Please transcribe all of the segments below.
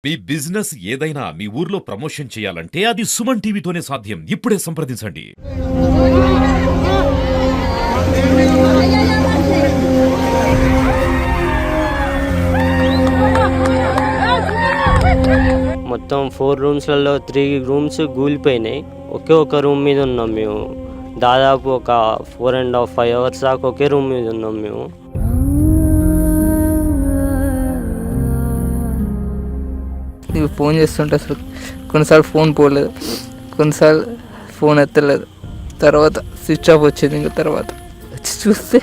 మీ business ఏదైనా మీ ఊర్లో promotion చేయాలంటే అది సుమన్ టీవీతోనే సాధ్యం. ఇప్పుడే సంప్రదించండి. మొత్తం 4 రూమ్స్లలో 3 రూమ్స్ కూలిపోయినాయి. ఒకే ఒక రూమ్ మీద ఉన్నాం మేము. దాదాపు ఒక 4.5 5 అవర్స్ దాకా ఒకే రూమ్ మీద ఉన్నాం మేము. నీకు ఫోన్ చేస్తుంటే అసలు కొన్నిసార్లు ఫోన్ పోలేదు, కొన్నిసార్లు ఫోన్ ఎత్తలేదు. తర్వాత స్విచ్ ఆఫ్ వచ్చింది. ఇంకా తర్వాత వచ్చి చూస్తే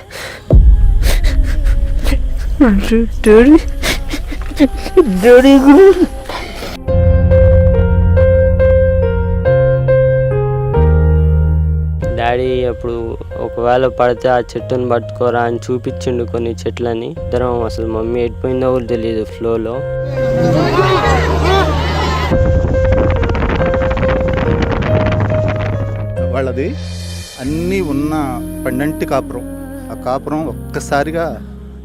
డాడీ అప్పుడు ఒకవేళ పడితే ఆ చెట్టుని పట్టుకోరా అని చూపించిండు కొన్ని చెట్లని. ఇద్దరం అసలు మమ్మీ ఎడిపోయిందో కూడా తెలియదు ఫ్లోలో. వాళ్ళది అన్నీ ఉన్న పండంటి కాపురం. ఆ కాపురం ఒక్కసారిగా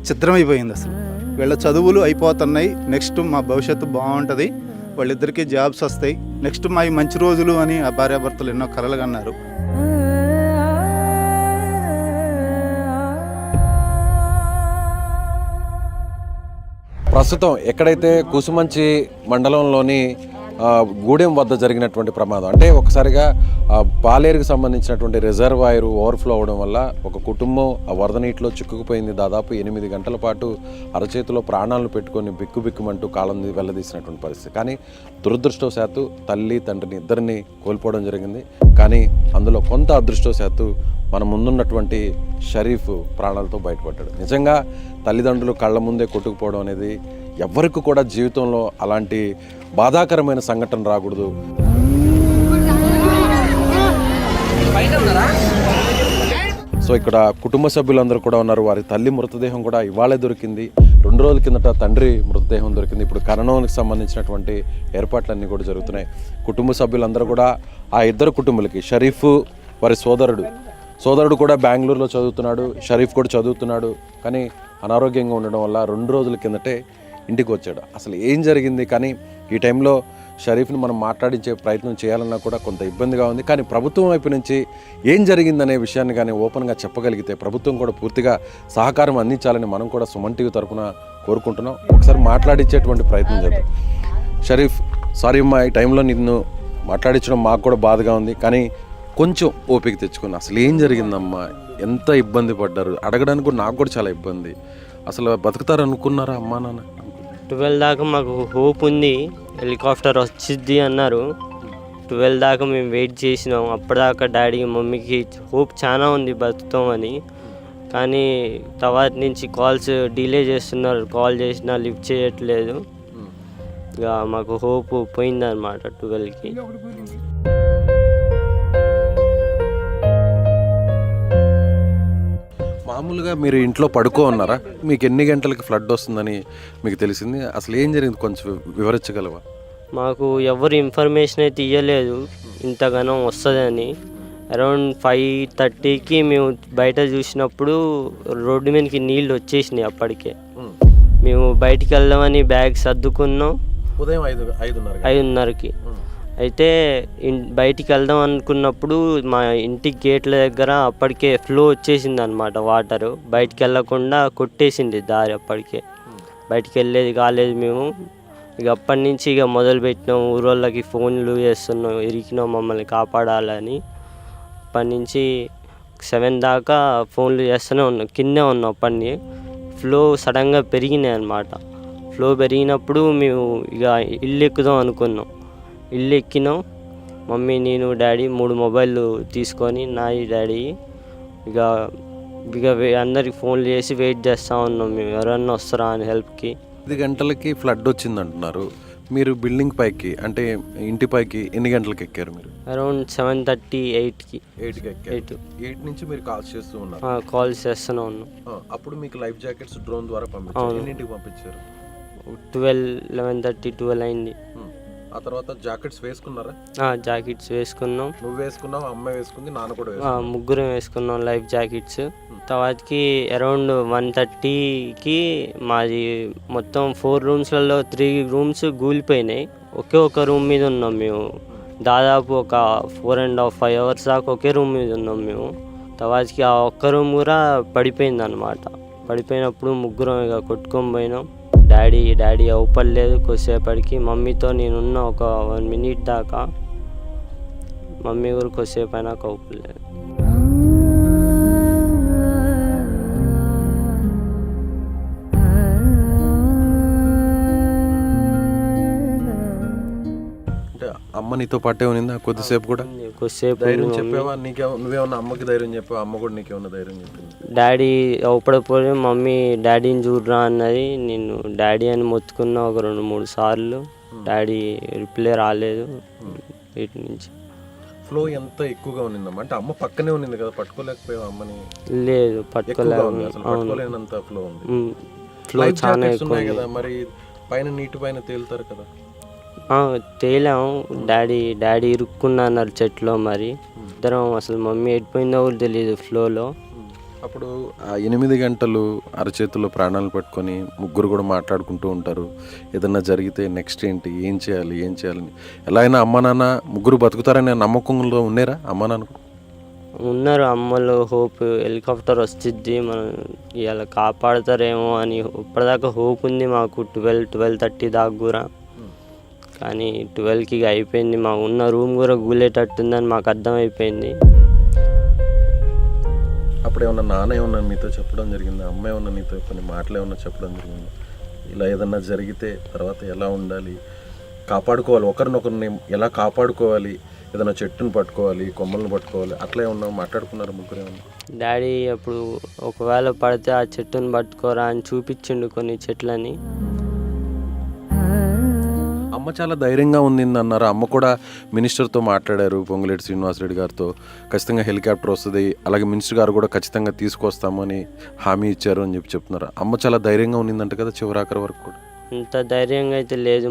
చిత్రమైపోయింది. అసలు వీళ్ళ చదువులు అయిపోతున్నాయి, నెక్స్ట్ మా భవిష్యత్తు బాగుంటుంది, వాళ్ళిద్దరికీ జాబ్స్ వస్తాయి, నెక్స్ట్ మా మంచి రోజులు అని ఆ భార్యాభర్తలు ఎన్నో కలలు కన్నారు. ప్రస్తుతం ఎక్కడైతే కుసుమంచి మండలంలోని గూడెం వద్ద జరిగినటువంటి ప్రమాదం, అంటే ఒకసారిగా పాలేరుకు సంబంధించినటువంటి రిజర్వాయర్ ఓవర్ఫ్లో అవడం వల్ల ఒక కుటుంబం ఆ వరద నీటిలో చిక్కుకుపోయింది. దాదాపు 8 గంటల పాటు అరచేతిలో ప్రాణాలను పెట్టుకొని బిక్కుబిక్కుమంటూ కాలం వెళ్ళదీసినటువంటి పరిస్థితి. కానీ దురదృష్టవశాత్తు తల్లి తండ్రిని ఇద్దరిని కోల్పోవడం జరిగింది. కానీ అందులో కొంత అదృష్టవశాత్తు మన ముందున్నటువంటి షరీఫ్ ప్రాణాలతో బయటపడ్డాడు. నిజంగా తల్లిదండ్రులు కళ్ళ ముందే కొట్టుకుపోవడం అనేది ఎవరికి కూడా జీవితంలో అలాంటి బాధాకరమైన సంఘటన రాకూడదు. సో ఇక్కడ కుటుంబ సభ్యులందరూ కూడా ఉన్నారు. వారి తల్లి మృతదేహం కూడా ఇవాళే దొరికింది. 2 రోజుల కిందట తండ్రి మృతదేహం దొరికింది. ఇప్పుడు ఖననానికి సంబంధించినటువంటి ఏర్పాట్లన్నీ కూడా జరుగుతున్నాయి. కుటుంబ సభ్యులందరూ కూడా ఆ ఇద్దరు కుటుంబాలకి, షరీఫ్ వారి సోదరుడు కూడా బెంగళూరులో చదువుతున్నాడు, షరీఫ్ కూడా చదువుతున్నాడు. కానీ అనారోగ్యంగా ఉండడం వల్ల 2 రోజుల కిందటే ఇంటికి వచ్చాడు. అసలు ఏం జరిగింది? కానీ ఈ టైంలో షరీఫ్ని మనం మాట్లాడించే ప్రయత్నం చేయాలన్నా కూడా కొంత ఇబ్బందిగా ఉంది. కానీ ప్రభుత్వం వైపు నుంచి ఏం జరిగిందనే విషయాన్ని కానీ ఓపెన్గా చెప్పగలిగితే ప్రభుత్వం కూడా పూర్తిగా సహకారం అందించాలని మనం కూడా సుమన్ టీవీ తరఫున కోరుకుంటున్నాం. ఒకసారి మాట్లాడించేటువంటి ప్రయత్నం చేద్దాం. షరీఫ్, సారీ అమ్మా, ఈ టైంలో నిన్ను మాట్లాడించడం మాకు కూడా బాధగా ఉంది. కానీ కొంచెం ఓపిక తెచ్చుకుని అసలు ఏం జరిగిందమ్మా, ఎంత ఇబ్బంది పడ్డారు అడగడానికి కూడా నాకు కూడా చాలా ఇబ్బంది. అసలు బతుకుతారు అనుకున్నారా అమ్మా నాన్న? 12 దాకా మాకు హోప్ ఉంది, హెలికాప్టర్ వచ్చిద్ది అన్నారు. 12 దాకా మేము వెయిట్ చేసినాం. అప్పటిదాకా డాడీ మమ్మీకి హోప్ చాలా ఉంది బతుకుతామని. కానీ తర్వాత నుంచి కాల్స్ డిలే చేస్తున్నారు, కాల్ చేసినా లిఫ్ట్ చేయట్లేదు. ఇక మాకు హోప్ పోయిందన్నమాట 12కి. మామూలుగా మీరు ఇంట్లో పడుకో ఉన్నారా? మీకు ఎన్ని గంటలకి ఫ్లడ్ వస్తుందని మీకు తెలిసింది? అసలు ఏం జరిగింది కొంచెం వివరించగలవా? మాకు ఎవరు ఇన్ఫర్మేషన్ అయితే ఇవ్వలేదు ఇంతగానో వస్తుందని. అరౌండ్ 5:30కి మేము బయట చూసినప్పుడు రోడ్డు మీదకి నీళ్ళు వచ్చేసినాయి. అప్పటికే మేము బయటికి వెళ్దామని బ్యాగ్ సర్దుకున్నాం ఉదయం 5:30కి. అయితే బయటికి వెళ్దాం అనుకున్నప్పుడు మా ఇంటి గేట్ల దగ్గర అప్పటికే ఫ్లో వచ్చేసింది అనమాట. వాటరు బయటికి వెళ్ళకుండా కొట్టేసింది దారి. అప్పటికే బయటికి వెళ్ళేది కాలేదు మేము. ఇక అప్పటి నుంచి ఇక మొదలుపెట్టినాం, ఊరోళ్ళకి ఫోన్లు చేస్తున్నాం, ఇరికినాం మమ్మల్ని కాపాడాలని. అప్పటి నుంచి 7 దాకా ఫోన్లు చేస్తూనే ఉన్నాం, కిందే ఉన్నాం. అప్పటిని ఫ్లో సడన్గా పెరిగినాయి అన్నమాట. ఫ్లో పెరిగినప్పుడు మేము ఇక ఇల్లు ఎక్కుదాం అనుకున్నాం. ఇల్లు ఎక్కినాం, మమ్మీ, నేను, డాడీ 3 మొబైళ్ళు తీసుకొని, నాయి డాడీ ఇక అందరికి ఫోన్లు చేసి వెయిట్ చేస్తూ ఉన్నాం మేము, ఎవరన్నా వస్తారా అని హెల్ప్కి. 5 గంటలకి ఫ్లడ్ వచ్చింది అంటున్నారు. మీరు బిల్డింగ్ పైకి, అంటే ఇంటి పైకి ఎన్ని గంటలకు ఎక్కారు మీరు? అరౌండ్ 7:30 8కి. 8 నుంచి మీరు కాల్స్ చేస్తూ ఉన్నారు? కాల్స్ చేస్తూనే ఉన్నాం. అప్పుడు మీకు లైఫ్ జాకెట్స్ డ్రోన్ ద్వారా పంపించారు. ఎన్నింటికి పంపించారు? 12 11:30 12 అయింది. ఆ తర్వాత జాకెట్స్ వేసుకున్నారా? జాకెట్స్ వేసుకున్నాం. నువ్వు వేసుకున్నావు, అమ్మ వేసుకుంది, నాన్న కూడా వేసుకున్నావు. ముగ్గురం వేసుకున్నాం లైఫ్ జాకెట్స్. తర్వాతకి అరౌండ్ 1:30కి మాది మొత్తం 4 రూమ్స్లలో 3 రూమ్స్ కూలిపోయినాయి. ఒక రూమ్ మీద ఉన్నాం మేము. దాదాపు ఒక 4.5 అవర్స్ దాకా ఒకే రూమ్ మీద ఉన్నాం మేము. తర్వాతకి ఆ ఒక్క రూమ్ కూడా పడిపోయింది అనమాట. పడిపోయినప్పుడు ముగ్గురం ఇక కొట్టుకొని పోయినాం. డాడీ అవుపడలేదు. కొద్దిసేపటికి మమ్మీతో నేనున్న ఒక 1 minute దాకా, మమ్మీ కూడా కొద్దిసేపు అయినాక అవుపడలేదు. అంటే అమ్మ నీతో పాటే ఉన్నిందా కొద్దిసేపు కూడా? కొద్దిసేపు ధైర్యం చెప్పావా? నువ్వేమన్నా అమ్మకి ధైర్యం చెప్పావా? అమ్మ కూడా నీకేమన్నా ధైర్యం చెప్పింది? డాడీ అవుపడపోయి మమ్మీ డాడీని చూడరా అన్నది. నేను డాడీ అని మొత్తుకున్నా ఒక 2-3 సార్లు. డాడీ రిప్లై రాలేదు వీటి నుంచి. ఫ్లో ఎంత ఎక్కువగా ఉన్నిందమ్మా? అంటే అమ్మ పక్కనే ఉన్నింది కదా, పట్టుకోలేకపోయావు అమ్మని? లేదు, పట్టుకోలేనంత ఫ్లో ఉంది. ఫ్లో చాలా ఎక్కువ ఉన్నాయి కదా, మరి పైన నీటి పైన తేలుతారు కదా? తేలాము. డాడీ ఇరుక్కున్నా అన్నారు చెట్లో. మరి ఇద్దరం అసలు మమ్మీ ఎడిపోయిందో కూడా తెలియదు ఫ్లోలో. అప్పుడు ఆ 8 గంటలు అరచేతుల్లో ప్రాణాలు పట్టుకొని ముగ్గురు కూడా మాట్లాడుకుంటూ ఉంటారు. ఏదన్నా జరిగితే నెక్స్ట్ ఏంటి, ఏం చేయాలని. ఎలా అయినా అమ్మ నాన్న ముగ్గురు బతుకుతారనే నమ్మకంలో ఉన్నారా అమ్మ నాన్న? ఉన్నారు అమ్మలు. హోప్ హెలికాప్టర్ వస్తుంది, మనం ఇలా కాపాడుతారేమో అని ఇప్పటిదాకా హోప్ ఉంది మాకు. 12-12:30 దాకా కూడా. కానీ 12కి అయిపోయింది. మా ఉన్న రూమ్ కూడా కూలేటట్టుందని మాకు అర్థమైపోయింది. అప్పుడు ఏమన్నా నాన్న ఏమన్నా మీతో చెప్పడం జరిగిందా? అమ్మ ఏమన్నా నీతో కొన్ని మాటలు ఏమన్నా చెప్పడం జరిగిందా? ఇలా ఏదన్నా జరిగితే తర్వాత ఎలా ఉండాలి, కాపాడుకోవాలి, ఒకరినొకరిని ఎలా కాపాడుకోవాలి, ఏదైనా చెట్టును పట్టుకోవాలి, కొమ్మలను పట్టుకోవాలి, అట్లా ఏమన్నా మాట్లాడుకున్నారు ముగ్గురు ఏమన్నా? డాడీ అప్పుడు ఒకవేళ పడితే ఆ చెట్టును పట్టుకోరా అని చూపించిండు కొన్ని చెట్లని. అమ్మ చాలా ధైర్యంగా ఉంది అన్నారు. అమ్మ కూడా మినిస్టర్తో మాట్లాడారు, పొంగులేటి శ్రీనివాసరెడ్డి గారితో. ఖచ్చితంగా హెలికాప్టర్ వస్తుంది, అలాగే మినిస్టర్ గారు కూడా ఖచ్చితంగా తీసుకొస్తామని హామీ ఇచ్చారు అని చెప్తున్నారు. అమ్మ చాలా ధైర్యంగా ఉన్నిందంట కదా చివరాఖరి వరకు కూడా? అంత ధైర్యంగా అయితే లేదు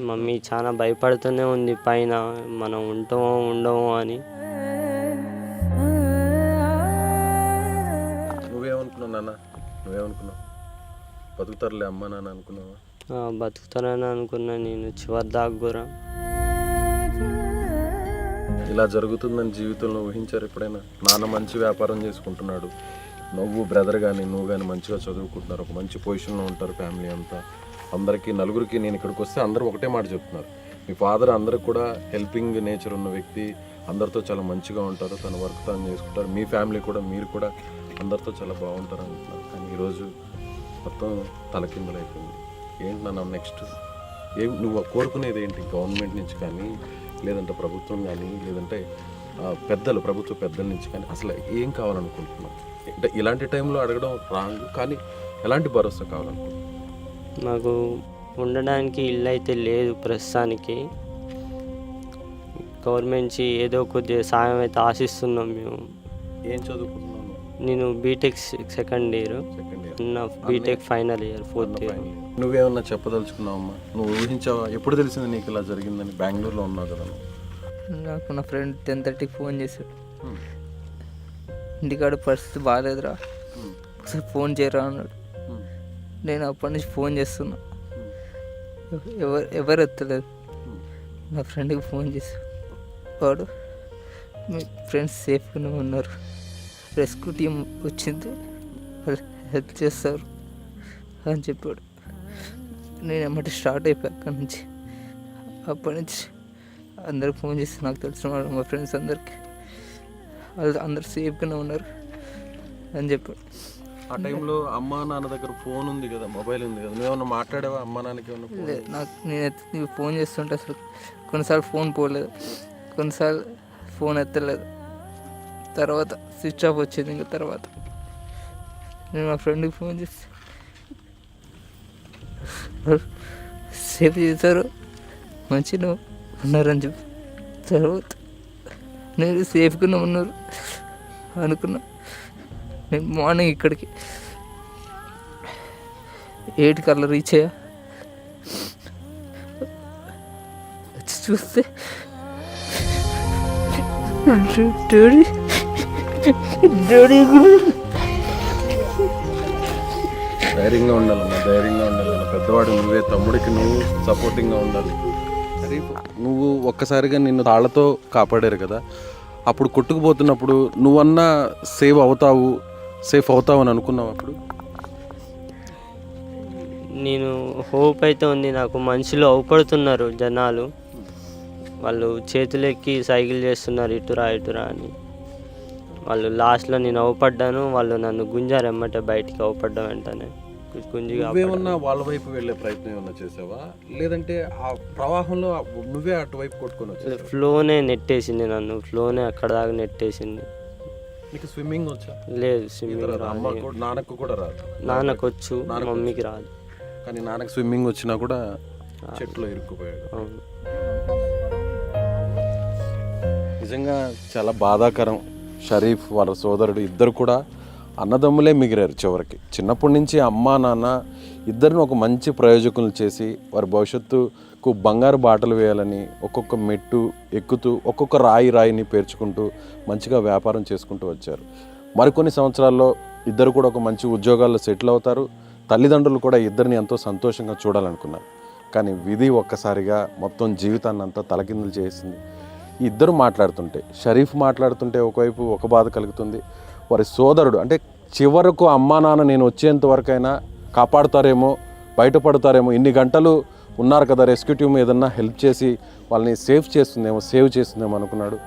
మమ్మీ చాలా భయపడుతూనే ఉంది పైన, మనం ఉంటామో ఉండమో అని. నువ్వేమనుకున్నావు నాన్న? నువ్వేమనుకున్నావు? బతుకుతారులే అమ్మ నాన్న అనుకున్నావా? బతుకుతానని అనుకున్నా నేను చివరి దాకా కూడా. ఇలా జరుగుతుందని జీవితంలో ఊహించారు ఎప్పుడైనా? నాన్న మంచి వ్యాపారం చేసుకుంటున్నాడు, నువ్వు బ్రదర్ కానీ నువ్వు కానీ మంచిగా చదువుకుంటున్నారు, ఒక మంచి పొజిషన్లో ఉంటారు ఫ్యామిలీ అంతా. అందరికీ నలుగురికి నేను ఇక్కడికి వస్తే అందరూ ఒకటే మాట చెప్తున్నారు, మీ ఫాదర్ అందరికి కూడా హెల్పింగ్ నేచర్ ఉన్న వ్యక్తి, అందరితో చాలా మంచిగా ఉంటారు, తన వర్క్ తను చేసుకుంటారు, మీ ఫ్యామిలీ కూడా మీరు కూడా అందరితో చాలా బాగుంటారు అంటున్నారు. కానీ ఈరోజు మొత్తం తలకిందులైపోయింది. ఏంటి నాన్న నెక్స్ట్? నువ్వు కోరుకునేది ఏంటి? గవర్నమెంట్ నుంచి కానీ, లేదంటే ప్రభుత్వం కానీ, లేదంటే ప్రభుత్వ పెద్దల నుంచి కానీ అసలు ఏం కావాలనుకుంటున్నావు? అంటే ఇలాంటి టైంలో అడగడం రాంగ్, కానీ ఎలాంటి భరోసా కావాలనుకుంటున్నావు? నాకు ఉండడానికి ఇల్లు అయితే లేదు ప్రస్తుతానికి. గవర్నమెంట్ నుంచి ఏదో కొద్దిగా సాయం అయితే ఆశిస్తున్నాం మేము. ఏం చదువుకుంటున్నాను? నేను BTech second year, BTech final year 4th year. నువ్వేమన్నా చెప్పదలుచుకున్నావమ్మా? నువ్వు ఊహించావా? ఎప్పుడు తెలిసింది నీకు ఇలా జరిగిందని? బెంగళూరులో ఉన్నావు కదా నువ్వు. నాకు నా ఫ్రెండ్ 10:30కి ఫోన్ చేశాడు, ఇంటికాడ పరిస్థితి బాగాలేదురా, ఒకసారి ఫోన్ చేయరా అన్నాడు. నేను అప్పటి నుంచి ఫోన్ చేస్తున్నా, ఎవరు ఎత్తలేదు. నా ఫ్రెండ్కి ఫోన్ చేశాడు, వాడు మీ ఫ్రెండ్స్ సేఫ్గానే ఉన్నారు, రెస్క్యూ టీం వచ్చింది, వాళ్ళు హెల్ప్ చేస్తారు అని చెప్పాడు. నేను ఏమంటే స్టార్ట్ అయిపోయా అక్కడి నుంచి. అప్పటి నుంచి అందరికి ఫోన్ చేసి నాకు తెలిసిన వాళ్ళు మా ఫ్రెండ్స్ అందరికి, వాళ్ళు అందరు సేఫ్గానే ఉన్నారు అని చెప్పాడు. ఆ టైంలో అమ్మా నాన్న దగ్గర ఫోన్ ఉంది కదా, మొబైల్ ఉంది కదా, నువ్వేమన్నా మాట్లాడావా అమ్మా నాన్నకి? ఏమన్నా నాకు నేను ఫోన్ చేస్తుంటే అసలు కొన్నిసార్లు ఫోన్ పోలేదు, కొన్నిసార్లు ఫోన్ ఎత్తలేదు. తర్వాత స్విచ్ ఆఫ్ వచ్చింది. ఇంకా తర్వాత నేను మా ఫ్రెండ్కి ఫోన్ చేసి సేఫ్ చేశారు, మంచిగా ఉన్నారని చెప్పి, తర్వాత నేను సేఫ్గానే ఉన్నారు అనుకున్నా. నేను మార్నింగ్ ఇక్కడికి 8 కల్లా రీచ్ అయ్యా. చూస్తే డాడీ డాడీ ధైర్యంగా ఉండాలమ్మా, ధైర్యంగా ఉండాలన్న. పెద్దవాడు నువ్వే, తమ్ముడికి నువ్వు సపోర్టింగ్గా ఉండాలి. నువ్వు ఒక్కసారిగా నిన్ను తాళ్లతో కాపాడారు కదా, అప్పుడు కొట్టుకుపోతున్నప్పుడు నువ్వన్నా సేఫ్ అవుతావు అని అనుకున్నావు అప్పుడు? నేను హోప్ అయితే ఉంది నాకు. మనుషులు అవపడుతున్నారు జనాలు, వాళ్ళు చేతులెక్కి సైకిల్ చేస్తున్నారు ఇటురా ఇటురా అని. వాళ్ళు లాస్ట్లో నేను అవపడ్డాను, వాళ్ళు నన్ను గుంజారు ఎమ్మటే బయటికి. అవపడ్డా వెంటనే గుంజిగా నువ్వేమన్నా వాళ్ళ వైపు వెళ్ళే ప్రయత్నం ఏమన్నా చేసావా, లేదంటే ఆ ప్రవాహంలో నువ్వే అటువైపు కొట్టుకొని వచ్చావు? ఫ్లోనే నెట్టేసింది నన్ను, ఫ్లోనే అక్కడ దాకా నెట్టేసింది. నీకు స్విమ్మింగ్ వచ్చా? లేదు, స్విమ్మింగ్ అమ్మకు నాన్నకు కూడా రాదు. నాన్నకు వచ్చు, మమ్మీకి రాదు. కానీ నాన్నకు స్విమ్మింగ్ వచ్చినా కూడా చెట్లో ఇరుక్కుపోయాడు. అవును. నిజంగా చాలా బాధాకరం. షరీఫ్ వాళ్ళ సోదరుడు ఇద్దరు కూడా అన్నదమ్ములే మిగిలారు చివరికి. చిన్నప్పటి నుంచి అమ్మ నాన్న ఇద్దరిని ఒక మంచి ప్రయోజకులు చేసి వారి భవిష్యత్తుకు బంగారు బాటలు వేయాలని ఒక్కొక్క మెట్టు ఎక్కుతూ ఒక్కొక్క రాయిని పేర్చుకుంటూ మంచిగా వ్యాపారం చేసుకుంటూ వచ్చారు. మరికొన్ని సంవత్సరాల్లో ఇద్దరు కూడా ఒక మంచి ఉద్యోగాల్లో సెటిల్ అవుతారు. తల్లిదండ్రులు కూడా ఇద్దరిని ఎంతో సంతోషంగా చూడాలనుకున్నారు. కానీ విధి ఒక్కసారిగా మొత్తం జీవితాన్ని అంతా తలకిందులు చేసింది. ఇద్దరు మాట్లాడుతుంటే, షరీఫ్ మాట్లాడుతుంటే ఒకవైపు ఒక బాధ కలుగుతుంది. వారి సోదరుడు అంటే చివరకు అమ్మా నాన్న నేను వచ్చేంత వరకైనా కాపాడుతారేమో, బయటపడతారేమో, ఇన్ని గంటలు ఉన్నారు కదా రెస్క్యూ టీమ్ ఏదన్నా హెల్ప్ చేసి వాళ్ళని సేవ్ చేస్తుందేమో అనుకున్నాడు.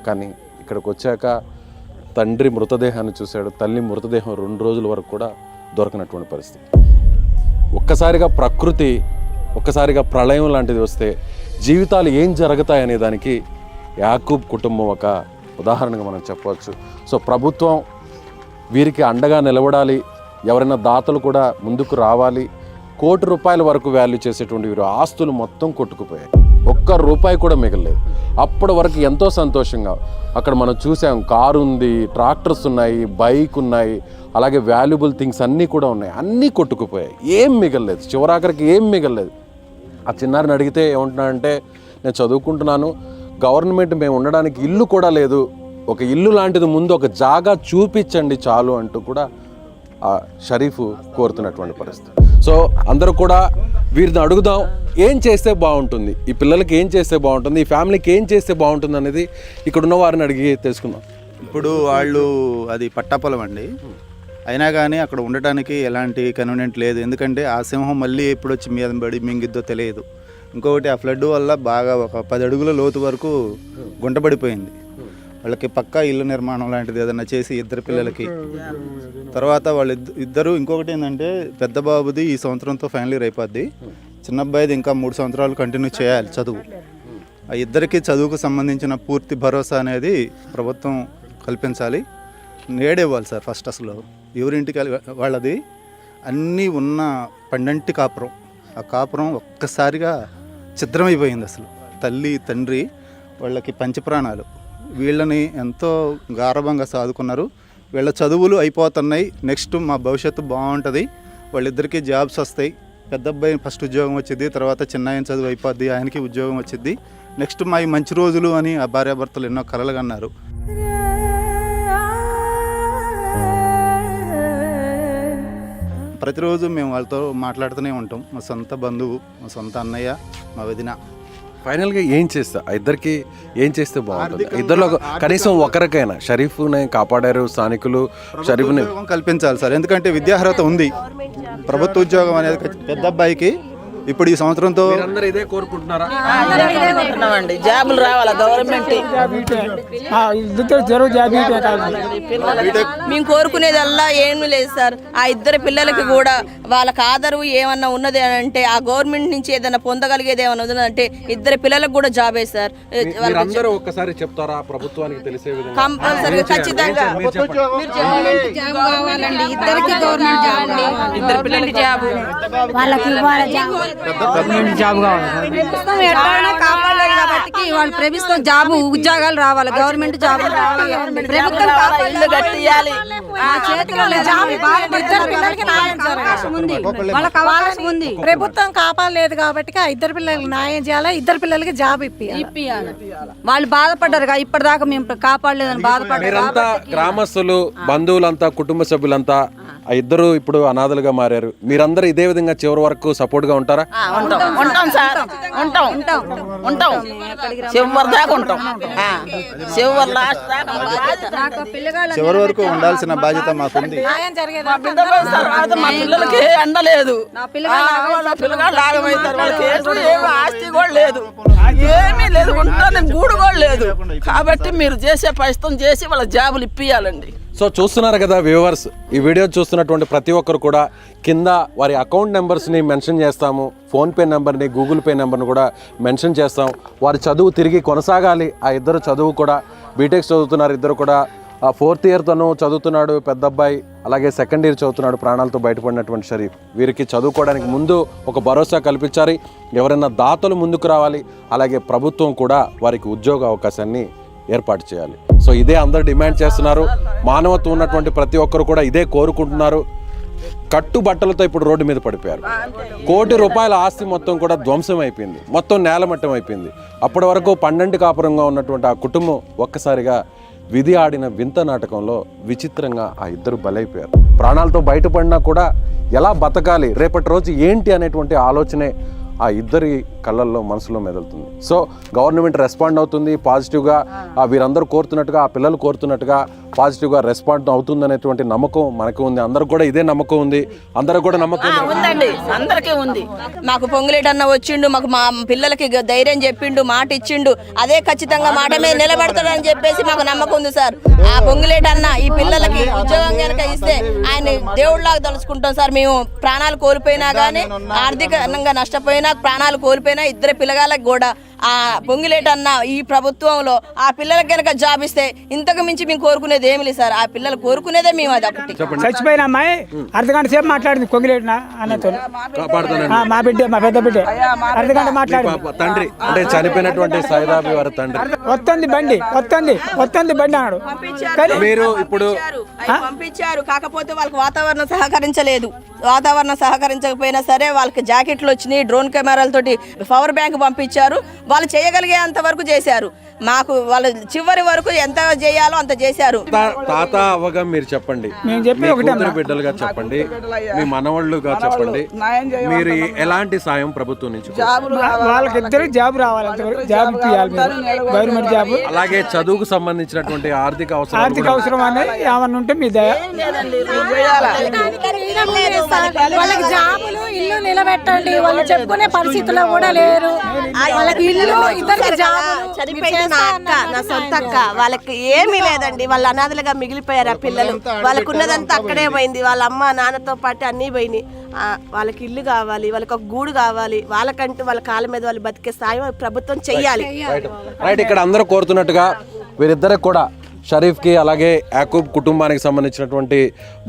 కానీ ఇక్కడికి వచ్చాక తండ్రి మృతదేహాన్ని చూశాడు. తల్లి మృతదేహం 2 రోజుల వరకు కూడా దొరకనటువంటి పరిస్థితి. ఒక్కసారిగా ప్రకృతి, ఒక్కసారిగా ప్రళయం లాంటిది వస్తే జీవితాలు ఏం జరుగుతాయనే దానికి యాకూబ్ కుటుంబం ఒక ఉదాహరణగా మనం చెప్పవచ్చు. సో ప్రభుత్వం వీరికి అండగా నిలబడాలి, ఎవరైనా దాతలు కూడా ముందుకు రావాలి. ₹1 కోటి వరకు వాల్యూ చేసేటువంటి వీరు ఆస్తులు మొత్తం కొట్టుకుపోయాయి, ₹1 కూడా మిగలలేదు. అప్పటి వరకు ఎంతో సంతోషంగా అక్కడ మనం చూసాం, కారు ఉంది, ట్రాక్టర్స్ ఉన్నాయి, బైక్ ఉన్నాయి, అలాగే వాల్యుబుల్ థింగ్స్ అన్నీ కూడా ఉన్నాయి. అన్నీ కొట్టుకుపోయాయి, ఏం మిగలలేదు, చివరాఖరికి ఏం మిగలలేదు. ఆ చిన్నారిని అడిగితే ఏమంటున్నాడంటే, నేను చదువుకుంటున్నాను, గవర్నమెంట్ మేము ఉండడానికి ఇల్లు కూడా లేదు, ఒక ఇల్లు లాంటిది ముందు ఒక జాగా చూపించండి చాలు అంటూ కూడా ఆ షరీఫ్ కోరుతున్నటువంటి పరిస్థితి. సో అందరూ కూడా వీరిని అడుగుదాం, ఏం చేస్తే బాగుంటుంది, ఈ పిల్లలకి ఏం చేస్తే బాగుంటుంది, ఈ ఫ్యామిలీకి ఏం చేస్తే బాగుంటుంది అనేది ఇక్కడ ఉన్న వారిని అడిగి తెలుసుకుందాం. ఇప్పుడు వాళ్ళు అది పట్టాపొలం అండి, అయినా కానీ అక్కడ ఉండటానికి ఎలాంటి కన్వీనియంట్ లేదు. ఎందుకంటే ఆ సింహం మళ్ళీ ఎప్పుడు వచ్చి మీద పడి మింగిద్దో తెలియదు. ఇంకొకటి ఆ ఫ్లడ్ వల్ల బాగా ఒక 10 అడుగుల లోతు వరకు గుంటపడిపోయింది. వాళ్ళకి పక్కా ఇల్లు నిర్మాణం లాంటిది ఏదైనా చేసి ఇద్దరు పిల్లలకి, తర్వాత వాళ్ళు ఇద్దరు ఇంకొకటి ఏంటంటే పెద్ద బాబుది ఈ సంవత్సరంతో ఫైనల్ ఇయర్ అయిపోద్ది, చిన్న అబ్బాయిది ఇంకా 3 సంవత్సరాలు కంటిన్యూ చేయాలి చదువు. ఆ ఇద్దరికి చదువుకు సంబంధించిన పూర్తి భరోసా అనేది ప్రభుత్వం కల్పించాలి. నేడివ్వాలి సార్. ఫస్ట్ అసలు ఎవరింటికి వాళ్ళది అన్నీ ఉన్న పండంటి కాపురం, ఆ కాపురం ఒక్కసారిగా ఛిద్రమైపోయింది. అసలు తల్లి తండ్రి వాళ్ళకి పంచప్రాణాలు, వీళ్ళని ఎంతో గారభంగా సాదుకున్నారు. వీళ్ళ చదువులు అయిపోతున్నాయి, నెక్స్ట్ మా భవిష్యత్తు బాగుంటుంది, వాళ్ళిద్దరికీ జాబ్స్ వస్తాయి. పెద్ద అబ్బాయి ఫస్ట్ ఉద్యోగం వచ్చింది, తర్వాత చిన్న ఆయన చదువు అయిపోద్ది, ఆయనకి ఉద్యోగం వచ్చింది, నెక్స్ట్ మా మంచి రోజులు అని ఆ భార్యాభర్తలు ఎన్నో కలలు కన్నారు. ప్రతిరోజు మేము వాళ్ళతో మాట్లాడుతూనే ఉంటాం. మా సొంత బంధువు, మా సొంత అన్నయ్య, మా వదిన. ఫైనల్గా ఏం చేస్తా, ఇద్దరికి ఏం చేస్తే బాగుంటుంది? ఇద్దరిలో కనీసం ఒకరికైనా షరీఫ్ని కాపాడారు స్థానికులు, షరీఫ్ని కల్పించాలి సార్. ఎందుకంటే విద్యార్హత ఉంది, ప్రభుత్వ ఉద్యోగం అనేది పెద్ద అబ్బాయికి ఇప్పుడు ఈ సంవత్సరంతో అందరూ ఇదే కోరుకుంటున్నారా? జాబులు రావాలా గవర్నమెంట్, మేము కోరుకునేదల్లా ఏమీ లేదు సార్. ఆ ఇద్దరు పిల్లలకి కూడా వాళ్ళకి ఆదరవు ఏమన్నా ఉన్నది అని అంటే, ఆ గవర్నమెంట్ నుంచి ఏదైనా పొందగలిగేది ఏమన్నా ఉన్నదంటే ఇద్దరు పిల్లలకు కూడా జాబే సార్. అందరూ ఒక్కసారి చెప్తారా ప్రభుత్వానికి తెలిసే విధంగా? కంపల్సరిగా ఖచ్చితంగా ఇద్దరికి గవర్నమెంట్ జాబ్, ఇద్దరు పిల్లలకి జాబ్, వాళ్ళకి కాపాడలేదు కాబట్టి పిల్లలకి వాళ్ళు ప్రభుత్వం జాబు ఉద్యోగాలు రావాలి, గవర్నమెంట్ జాబు రావాలి, ప్రభుత్వం ఇల్లు కట్టియాలి. ఆ చేతిలో జాబు ఇద్దరు పిల్లలకి న్యాయం అవకాశం ఉంది, వాళ్ళకి అవకాశం ఉంది. ప్రభుత్వం కాపాడలేదు కాబట్టి ఆ ఇద్దరు పిల్లలకి న్యాయం చేయాలి, ఇద్దరు పిల్లలకి జాబ్ ఇప్పియాలి. వాళ్ళు బాధపడ్డారు ఇప్పటిదాకా మేము కాపాడలేదని బాధపడ్డారు. మీరంతా గ్రామస్తులు, బంధువులంతా, కుటుంబ సభ్యులంతా ఆ ఇద్దరు ఇప్పుడు అనాథలుగా మారారు. మీరందరూ ఇదే విధంగా చివరి వరకు సపోర్ట్ గా ఉంటారా? ఉంటాం సార్, ఉంటాం చివరి దాకా ఉంటాం. చివరి లాస్ట్ దాకా చివరి వరకు ఉండాల్సిన బాధ్యత మాకుంది. మా పిల్లలకి అండలేదు, నా పిల్లగాళ్ళు లాగమవుతారు. వాళ్ళకి ఏమి ఆస్తి కూడా లేదు, ఏమీ లేదు, ఉంటాను గూడు కూడా లేదు. కాబట్టి మీరు చేసే ప్రయత్నం చేసి వాళ్ళ జాబులు ఇప్పియాలండి. సో చూస్తున్నారు కదా వ్యూవర్స్, ఈ వీడియో చూస్తున్నటువంటి ప్రతి ఒక్కరు కూడా కింద వారి అకౌంట్ నెంబర్స్ని మెన్షన్ చేస్తాము, ఫోన్పే నెంబర్ని, గూగుల్ పే నెంబర్ని కూడా మెన్షన్ చేస్తాం. వారి చదువు తిరిగి కొనసాగాలి. ఆ ఇద్దరు చదువు కూడా బీటెక్ చదువుతున్నారు, ఇద్దరు కూడా 4th ఇయర్ తను చదువుతున్నాడు, పెద్ద అబ్బాయి అలాగే 2nd ఇయర్ చదువుతున్నాడు. ప్రాణాలతో బయటపడినటువంటి షరీఫ్ వీరికి చదువుకోవడానికి ముందు ఒక భరోసా కల్పించాలి. ఎవరైనా దాతలు ముందుకు రావాలి, అలాగే ప్రభుత్వం కూడా వారికి ఉద్యోగ అవకాశాన్ని ఏర్పాటు చేయాలి. సో ఇదే అందరు డిమాండ్ చేస్తున్నారు. మానవత్వం ఉన్నటువంటి ప్రతి ఒక్కరు కూడా ఇదే కోరుకుంటున్నారు. కట్టుబట్టలతో ఇప్పుడు రోడ్డు మీద పడిపోయారు. ₹1 కోటి ఆస్తి మొత్తం కూడా ధ్వంసం అయిపోయింది, మొత్తం నేలమట్టం అయిపోయింది. అప్పటి వరకు 12 కాపురంగా ఉన్నటువంటి ఆ కుటుంబం ఒక్కసారిగా విధి ఆడిన వింత నాటకంలో విచిత్రంగా ఆ ఇద్దరు బలైపోయారు. ప్రాణాలతో బయటపడినా కూడా ఎలా బతకాలి, రేపటి రోజు ఏంటి అనేటువంటి ఆలోచనే ఆ ఇద్దరి కళ్ళల్లో మనసులో మెదులుతుంది. సో గవర్నమెంట్ రెస్పాండ్ అవుతుంది పాజిటివ్గా, వీరందరూ కోరుతున్నట్టుగా, ఆ పిల్లలు కోరుతున్నట్టుగా పాజిటివ్గా రెస్పాండ్ అవుతుంది అనేటువంటి నమ్మకం మనకు ఉంది. అందరికి కూడా ఇదే నమ్మకం ఉంది. అందరూ కూడా నమ్మకం ఉందండి, అందరికీ ఉంది. మాకు పొంగులేటన్న వచ్చిండు, మాకు మా పిల్లలకి ధైర్యం చెప్పిండు, మాట ఇచ్చిండు. అదే ఖచ్చితంగా మాట మీద నిలబడతాడని చెప్పేసి మాకు నమ్మకం ఉంది సార్. ఆ పొంగులేటన్న ఈ పిల్లలకి ఉద్యోగం కనుక ఇస్తే ఆయన దేవుళ్ళలాగా తలుచుకుంటాం సార్. మేము ప్రాణాలు కోల్పోయినా కానీ, ఆర్థికంగా నష్టపోయినా, ప్రాణాలు కోల్పోయినా, ఇద్దరు పిల్లగాళ్ళకి కూడా ఆ పొంగిలేటన్న ఈ ప్రభుత్వంలో ఆ పిల్లలకి కనుక జాబ్ ఇస్తే ఇంతకు మించి మేము కోరుకునేది ఏమి లేదు సార్. ఆ పిల్లలు కోరుకునేదే మేము అది ఒకటి. చచ్చిపోయిన అమ్మాయి అర్ధగంట సేపు మాట్లాడింది పొంగిలేటిన అన్నతో, మా బిడ్డ, మా పెద్ద బిడ్డ అర్ధగంట మాట్లాడింది. తండ్రి అంటే చనిపోయినటువంటి సైదాబి వారి తండ్రి వస్తుంది బండి అన్నాడు. మీరు ఇప్పుడు పంపించారు, కాకపోతే వాళ్ళకి వాతావరణం సహకరించలేదు. వాతావరణం సహకరించకపోయినా సరే వాళ్ళకి జాకెట్లు వచ్చినాయి, డ్రోన్ కెమెరాలతోటి పవర్ బ్యాంక్ పంపించారు. వాళ్ళు చేయగలిగేంత వరకు చేశారు. మాకు వాళ్ళు చివరి వరకు ఎంత చేయాలో అంత చేశారు. తాత అవ్వగా మీరు చెప్పండి, బిడ్డలుగా చెప్పండి, మీ మనవాళ్ళుగా చెప్పండి, మీరు ఎలాంటి సాయం ప్రభుత్వం నుంచి? వాళ్ళకి ఇద్దరు జాబ్ రావాలి, జాబ్ గవర్నమెంట్ జాబ్, అలాగే చదువుకు సంబంధించినటువంటి ఆర్థిక అవసరం అనేది ఏమన్నా ఉంటే మీ దయ. వాళ్ళకి జాబులు, ఇల్లు నిలబెట్టండి. వాళ్ళు చెప్పుకునే పరిస్థితుల్లో కూడా లేరు. వాళ్ళకి ఇల్లు, ఇద్దరికి జాబులు. చనిపోయింది నా అక్క, నా సొంత అక్క. వాళ్ళకి ఏమీ లేదండి, వాళ్ళ అనాథలుగా మిగిలిపోయారు ఆ పిల్లలు. వాళ్ళకు ఉన్నదంతా అక్కడే పోయింది. వాళ్ళ అమ్మ నాన్నతో పాటు అన్నీ పోయినాయి. వాళ్ళకి ఇల్లు కావాలి, వాళ్ళకి ఒక గూడు కావాలి. వాళ్ళకంటూ వాళ్ళ కాళ్ళ మీద వాళ్ళు బతికే సాయం ప్రభుత్వం చెయ్యాలి. రైట్, ఇక్కడ అందరూ కోరుతున్నట్టుగా వీరిద్దరికి కూడా, షరీఫ్కి అలాగే యాకూబ్ కుటుంబానికి సంబంధించినటువంటి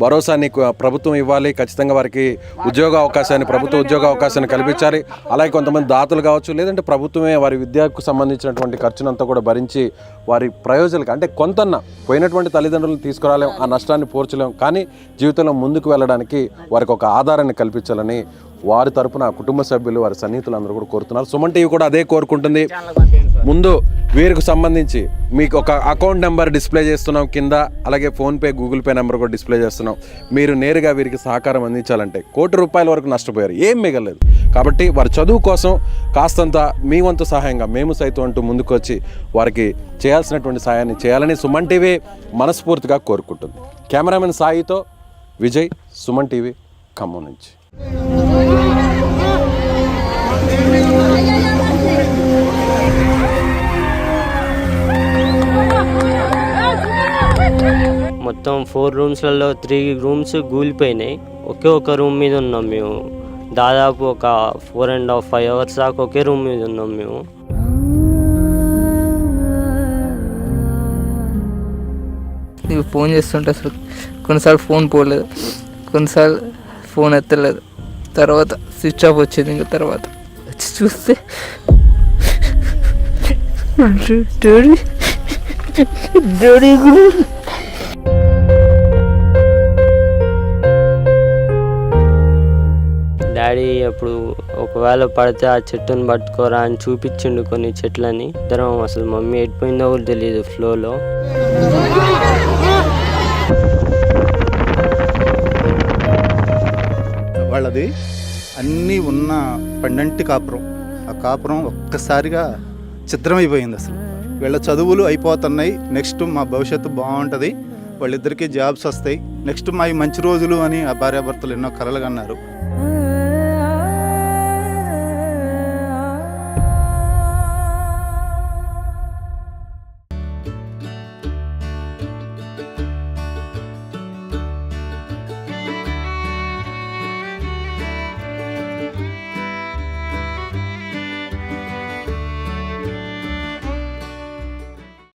భరోసాని ప్రభుత్వం ఇవ్వాలి. ఖచ్చితంగా వారికి ప్రభుత్వ ఉద్యోగ అవకాశాన్ని కల్పించాలి. అలాగే కొంతమంది దాతలు కావచ్చు, లేదంటే ప్రభుత్వమే వారి విద్యకు సంబంధించినటువంటి ఖర్చునంతా కూడా భరించి వారి ప్రయోజనాలకు, అంటే కొంతన్నా పోయినటువంటి తల్లిదండ్రులను తీసుకురాలేం, ఆ నష్టాన్ని పోర్చలేం, కానీ జీవితంలో ముందుకు వెళ్ళడానికి వారికి ఒక ఆధారాన్ని కల్పించాలని వారి తరపున కుటుంబ సభ్యులు, వారి సన్నిహితులు అందరూ కూడా కోరుతున్నారు. సుమన్ టీవీ కూడా అదే కోరుకుంటుంది. ముందు వీరికి సంబంధించి మీకు ఒక అకౌంట్ నెంబర్ డిస్ప్లే చేస్తున్నాం కింద, అలాగే ఫోన్పే, గూగుల్ పే నెంబర్ కూడా డిస్ప్లే చేస్తున్నాం. మీరు నేరుగా వీరికి సహకారం అందించాలంటే ₹1 కోటి వరకు నష్టపోయారు, ఏం మిగలేదు. కాబట్టి వారి చదువు కోసం కాస్తంత మీ వంతు సహాయంగా మేము సైతం అంటూ ముందుకు వచ్చి వారికి చేయాల్సినటువంటి సహాయాన్ని చేయాలని సుమన్ టీవీ మనస్ఫూర్తిగా కోరుకుంటుంది. కెమెరామెన్ సాయితో విజయ్, సుమన్ టీవీ, ఖమ్మం నుంచి. మొత్తం 4 రూమ్స్లలో 3 రూమ్స్ కూలిపోయినాయి. ఒకే ఒక రూమ్ మీద ఉన్నాం మేము. దాదాపు ఒక 4.5 అవర్స్ దాకా ఒకే రూమ్ మీద ఉన్నాం మేము. నీకు ఫోన్ చేస్తుంటే అసలు కొన్నిసార్లు ఫోన్ పోలేదు, కొన్నిసార్లు ఫోన్ ఎత్తలేదు. తర్వాత స్విచ్ ఆఫ్ వచ్చింది. ఇంకా తర్వాత వచ్చి చూస్తే డాడీ అప్పుడు ఒకవేళ పడితే ఆ చెట్టుని పట్టుకోరా అని చూపించిండు కొన్ని చెట్లని. ఇద్దరం అసలు మమ్మీ ఎడిపోయిందో కూడా తెలియదు ఫ్లోలో. వాళ్ళది అన్నీ ఉన్న పండంటి కాపురం. ఆ కాపురం ఒక్కసారిగా చిత్రమైపోయింది అసలు. వీళ్ళ చదువులు అయిపోతున్నాయి, నెక్స్ట్ మా భవిష్యత్తు బాగుంటుంది, వాళ్ళిద్దరికీ జాబ్స్ వస్తాయి, నెక్స్ట్ మా మంచి రోజులు అని ఆ భార్యాభర్తలు ఎన్నో కలలు కన్నారు.